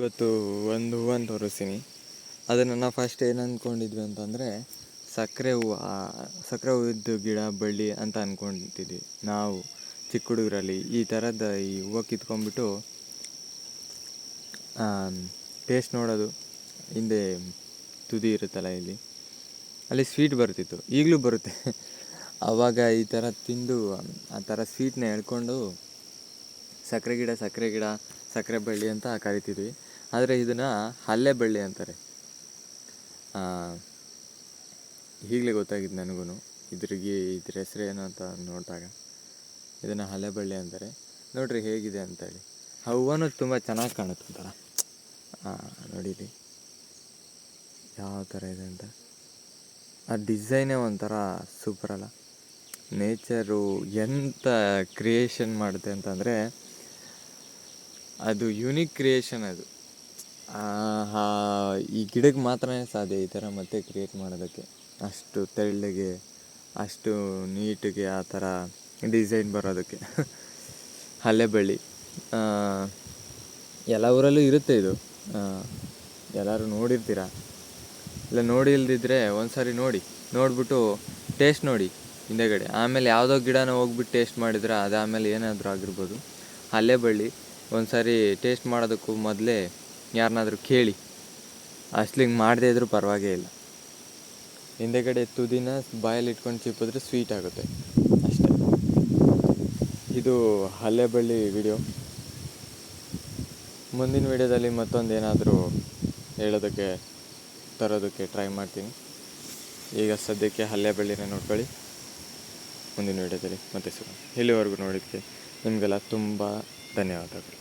ಇವತ್ತು ಒಂದು ಹೂವನ್ನು ತೋರಿಸ್ತೀನಿ. ಅದನ್ನು ನಾವು ಫಸ್ಟ್ ಏನು ಅಂದ್ಕೊಂಡಿದ್ವಿ ಅಂತಂದರೆ ಸಕ್ಕರೆ ಹೂವಿದ್ದು ಗಿಡ ಬಳ್ಳಿ ಅಂತ ಅಂದ್ಕೊತಿದ್ವಿ ನಾವು ಚಿಕ್ಕ ಹುಡುಗರಲ್ಲಿ. ಈ ಥರದ ಈ ಹೂವು ಕಿತ್ಕೊಂಡ್ಬಿಟ್ಟು ಟೇಸ್ಟ್ ನೋಡೋದು, ಹಿಂದೆ ತುದಿ ಇರುತ್ತಲ್ಲ ಇಲ್ಲಿ, ಅಲ್ಲಿ ಸ್ವೀಟ್ ಬರ್ತಿತ್ತು, ಈಗಲೂ ಬರುತ್ತೆ. ಆವಾಗ ಈ ಥರ ತಿಂದು ಆ ಥರ ಸ್ವೀಟ್ನ ಹೇಳ್ಕೊಂಡು ಸಕ್ಕರೆ ಗಿಡ ಸಕ್ಕರೆ ಬಳ್ಳಿ ಅಂತ ಕರಿತಿದ್ವಿ. ಆದರೆ ಇದನ್ನು ಹಲ್ಲೆ ಬಳ್ಳಿ ಅಂತಾರೆ. ಈಗಲೇ ಗೊತ್ತಾಗಿದ್ದು ನನಗೂ ಇದ್ರ ಹೆಸ್ರು ಏನು ಅಂತ ನೋಡಿದಾಗ. ಇದನ್ನು ಹಲ್ಲೆ ಬಳ್ಳಿ ಅಂತಾರೆ. ನೋಡಿರಿ ಹೇಗಿದೆ ಅಂತೇಳಿ. ಆ ಹೂವನೂ ತುಂಬ ಚೆನ್ನಾಗಿ ಕಾಣುತ್ತೆ ಒಂಥರ. ನೋಡಿರಿ ಯಾವ ಥರ ಇದೆ ಅಂತ. ಆ ಡಿಸೈನೇ ಒಂಥರ ಸೂಪರಲ್ಲ. ನೇಚರು ಎಂಥ ಕ್ರಿಯೇಷನ್ ಮಾಡುತ್ತೆ ಅಂತಂದರೆ ಅದು ಯುನೀಕ್ ಕ್ರಿಯೇಷನ್. ಅದು ಈ ಗಿಡಕ್ಕೆ ಮಾತ್ರ ಸಾಧ್ಯ ಈ ಥರ ಮತ್ತೆ ಕ್ರಿಯೇಟ್ ಮಾಡೋದಕ್ಕೆ. ಅಷ್ಟು ತೆಳ್ಳಗೆ, ಅಷ್ಟು ನೀಟಿಗೆ ಆ ಥರ ಡಿಸೈನ್ ಬರೋದಕ್ಕೆ. ಹಲ್ಲೆ ಬಳ್ಳಿ ಎಲ್ಲ ಊರಲ್ಲೂ ಇರುತ್ತೆ ಇದು. ಎಲ್ಲರೂ ನೋಡಿರ್ತೀರ. ಇಲ್ಲ ಇಲ್ದಿದ್ರೆ ಒಂದು ಸಾರಿ ನೋಡಿಬಿಟ್ಟು ಟೇಸ್ಟ್ ನೋಡಿ ಹಿಂದೆಗಡೆ. ಆಮೇಲೆ ಯಾವುದೋ ಗಿಡನ ಹೋಗ್ಬಿಟ್ಟು ಟೇಸ್ಟ್ ಮಾಡಿದ್ರೆ ಅದು ಆಮೇಲೆ ಏನಾದರೂ ಆಗಿರ್ಬೋದು. ಹಲ್ಲೆ ಬಳ್ಳಿ ಒಂದು ಸಾರಿ ಟೇಸ್ಟ್ ಮಾಡೋದಕ್ಕೂ ಮೊದಲೇ ಯಾರನ್ನಾದ್ರೂ ಕೇಳಿ. ಅಸ್ಲಿಂಗೆ ಮಾಡದೇ ಇದ್ರೂ ಪರವಾಗೇ ಇಲ್ಲ. ಹಿಂದೆಗಡೆ ತುದಿನ ಬಾಯಲ್ಲಿ ಇಟ್ಕೊಂಡು ಚಿಪ್ಪಿದ್ರೆ ಸ್ವೀಟ್ ಆಗುತ್ತೆ ಅಷ್ಟೇ. ಇದು ಹಲ್ಲೆ ಬಳ್ಳಿ ವಿಡಿಯೋ. ಮುಂದಿನ ವಿಡಿಯೋದಲ್ಲಿ ಮತ್ತೊಂದು ಏನಾದರೂ ತರೋದಕ್ಕೆ ಟ್ರೈ ಮಾಡ್ತೀನಿ. ಈಗ ಸದ್ಯಕ್ಕೆ ಹಲ್ಲೆ ಬಳ್ಳಿನ ನೋಡ್ಕೊಳ್ಳಿ. ಮುಂದಿನ ವಿಡಿಯೋದಲ್ಲಿ ಮತ್ತೆ ಸಿಗೋಣ. ಇಲ್ಲಿವರೆಗೂ ನೋಡಿದ್ದಕ್ಕೆ ನಿಮಗೆಲ್ಲ ತುಂಬ ಧನ್ಯವಾದಗಳು.